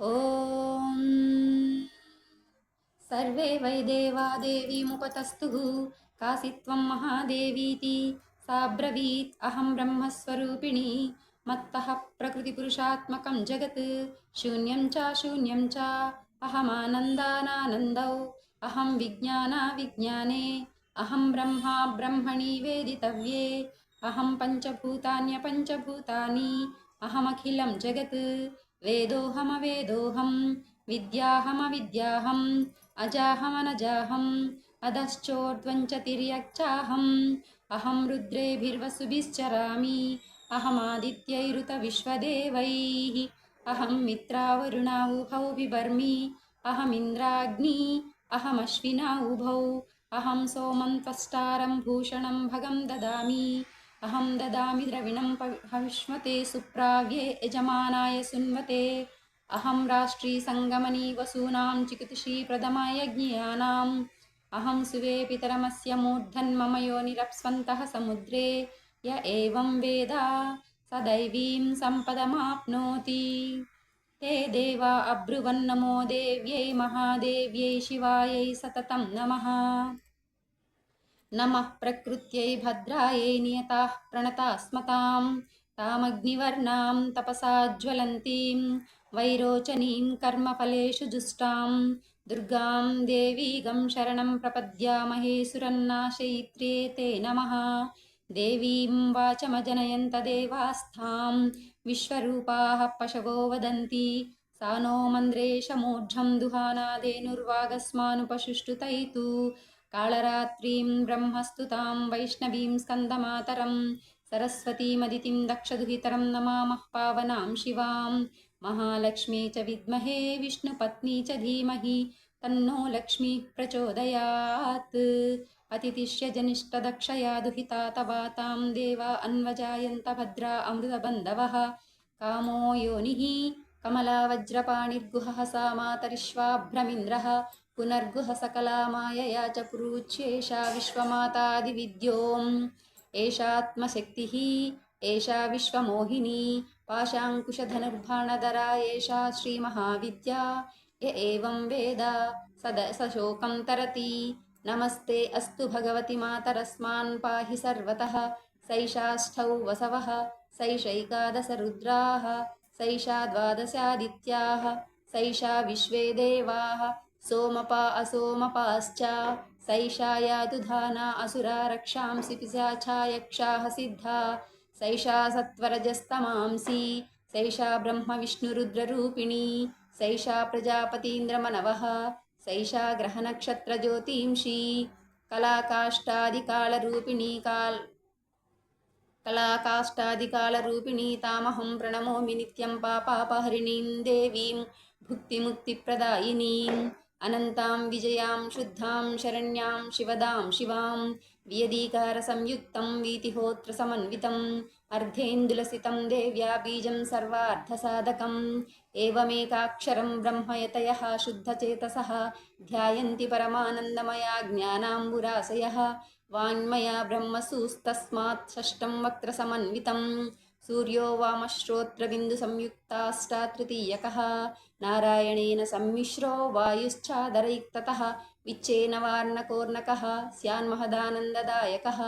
ॐ सर्वे वै देवा देवीमुपतस्तुः कासित्वं महादेवीति सा ब्रवीत् अहं ब्रह्मस्वरूपिणी मत्तः प्रकृतिपुरुषात्मकं जगत् शून्यं च अहमानन्दानानन्दौ अहं विज्ञानाविज्ञाने अहं ब्रह्मा ब्रह्मणि वेदितव्ये अहं पञ्चभूतान्यपञ्चभूतानि अहमखिलं जगत् वेदोऽहमवेदोऽहं विद्याहमविद्याहम् अजाहमनजाहम् अधश्चोर्ध्वं च तिर्यक्चाहम् अहं रुद्रेभिर्वसुभिश्चरामि अहमादित्यैरुतविश्वदेवैः अहं मित्रावरुणा उभौ बिभर्मि अहमिन्द्राग्नी अहमश्विना उभौ अहं सोमं त्वष्टारं भूषणं भगं ददामि अहं ददामि द्रविणं हविष्मते सुप्राव्ये यजमानाय सुन्वते अहं राष्ट्री संगमनी वसूनां चिकितुषी प्रथमाय ज्ञानाम् अहं सुवे पितरमस्य मूर्धन्मम योनिरप्स्वन्तः समुद्रे य एवं वेद स दैवीं सम्पदमाप्नोति। ते देवा अब्रुवन्नमो देव्यै महादेव्यै शिवायै सततं नमः। नमः प्रकृत्यै भद्रायै नियताः प्रणतास्मतां तामग्निवर्णां तपसा ज्वलन्तीं वैरोचनीं कर्मफलेषु जुष्टां दुर्गां देवीगं शरणं प्रपद्यामहे सुरन्नाशयित्र्ये ते नमः। देवीं वाचमजनयन्त देवास्थां विश्वरूपाः पशवो वदन्ति सा नो मन्द्रेशमूर्ध्वं दुहानादेनुर्वागस्मानुपशुष्टुतैतु कालरात्रीं ब्रह्मस्तुतां वैष्णवीं स्कन्दमातरं सरस्वतीमदितिं दक्षदुहितरं नमामः पावनां शिवां महालक्ष्मी च विद्महे विष्णुपत्नी च धीमहि तन्नो लक्ष्मीः प्रचोदयात्। अतिथिश्य जनिष्ठदक्षया दुहिता तवातां देवा अन्वजायन्त भद्रा अमृतबन्धवः कामो योनिः कमलावज्रपाणिर्गुहः सा मातरिश्वाभ्रमिन्द्रः पुनर्गुह सकला मायया च पुरूच्येषा विश्वमातादिविद्योम् एषात्मशक्तिः एषा विश्वमोहिनी पाशाङ्कुशधनुर्बाणधरा एषा श्रीमहाविद्या य एवं वेद स शोकं तरति। नमस्ते अस्तु भगवति मातरस्मान् पाहि सर्वतः सैषाष्ठौ वसवः सैषैकादश रुद्राः सैषा द्वादशादित्याः सैषा विश्वे देवाः सोमपा असोमपाश्च सैषा यातु धाना असुरा रक्षांसि पिशाचा यक्षाः सिद्धा सैषा सत्वरजस्तमांसि सैषा ब्रह्मविष्णुरुद्ररूपिणी सैषा प्रजापतीन्द्रमनवः सैषा ग्रहनक्षत्रज्योतींषी कलाकाष्ठादिकालरूपिणी कलाकाष्ठादिकालरूपिणी तामहं प्रणमोमि नित्यं पापापहरिणीं देवीं भुक्तिमुक्तिप्रदायिनीम् अनन्तां विजयां शुद्धां शरण्यां शिवदां शिवां वियदीकारसंयुक्तं वीतिहोत्रसमन्वितम् अर्धेन्दुलसितं देव्या बीजं सर्वार्थसाधकम् एवमेकाक्षरं ब्रह्म यतयः शुद्धचेतसः ध्यायन्ति परमानन्दमया ज्ञानाम्बुराशयः वाङ्मया ब्रह्मसूस्तस्मात् षष्ठं वक्त्रसमन्वितं सूर्यो वामश्रोत्रबिन्दुसंयुक्ताष्टातृतीयकः नारायणेन सम्मिश्रो वायुश्चादरैक्ततः विच्छेन वार्णकोर्णकः स्यान्महदानन्ददायकः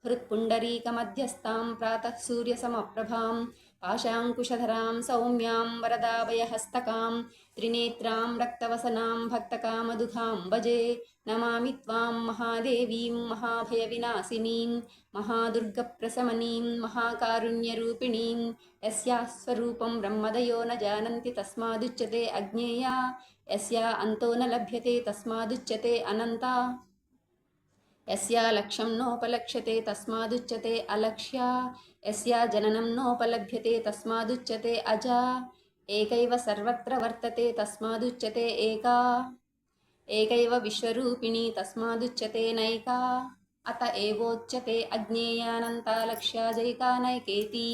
हृत्पुण्डरीकमध्यस्थां प्रातः सूर्यसमप्रभां पाशाङ्कुशधरां सौम्यां वरदाभयहस्तकां त्रिनेत्रां रक्तवसनां भक्तकामदुघां भजे नमामि त्वां महादेवीं महाभयविनाशिनीं महादुर्गप्रशमनीं महाकारुण्यरूपिणीं यस्याः स्वरूपं ब्रह्मदयो न जानन्ति तस्मादुच्यते अज्ञेया यस्या अन्तो न लभ्यते तस्मादुच्यते अनन्ता यस्या लक्ष्यं नोपलक्ष्यते तस्मादुच्यते अलक्ष्या यस्या जननं नोपलभ्यते तस्मादुच्यते अजा एकैव सर्वत्र वर्तते तस्मादुच्यते एका एकैव विश्वरूपिणी तस्मादुच्यते नैका अत एवोच्यते अज्ञेयानन्ता लक्ष्या जैका नैकेति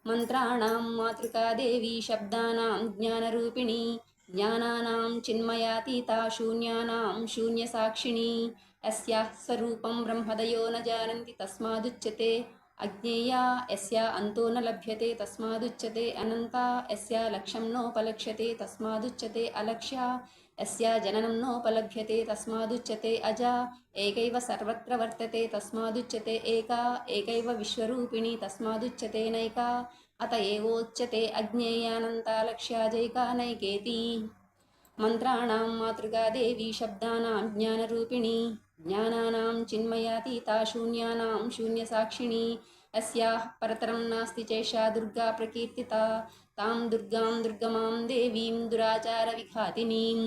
मन्त्राणां मातृका देवी शब्दानां ज्ञानरूपिणी ज्ञानानां चिन्मयातीता शून्यानां शून्यसाक्षिणी अस्याः स्वरूपं ब्रह्मदयो न जानन्ति तस्मादुच्यते अज्ञेया यस्या अन्तो न लभ्यते तस्मादुच्यते अनन्ता यस्या लक्ष्यं नोपलक्ष्यते तस्मादुच्यते अलक्ष्या यस्या जननं नोपलभ्यते तस्मादुच्यते अजा एकैव सर्वत्र वर्तते तस्मादुच्यते एका एकैव विश्वरूपिणी तस्मादुच्यते नैका अत एवोच्यते अज्ञेयानन्ता लक्ष्या जैका नैकेति। मन्त्राणां मातृका देवी शब्दानां ज्ञानरूपिणी ज्ञानानां चिन्मयातीता शून्यानां शून्यसाक्षिणी अस्याः परतरं नास्ति चैषा दुर्गा प्रकीर्तिता तां दुर्गां दुर्गमां देवीं दुराचारविघातिनीं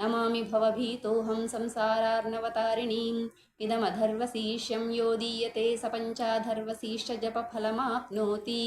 नमामि भवभीतोऽहं संसारार्णवतारिणीम् इदमधर्वशीर्षं यो दीयते स पञ्चाधर्वशीर्षजपफलमाप्नोति।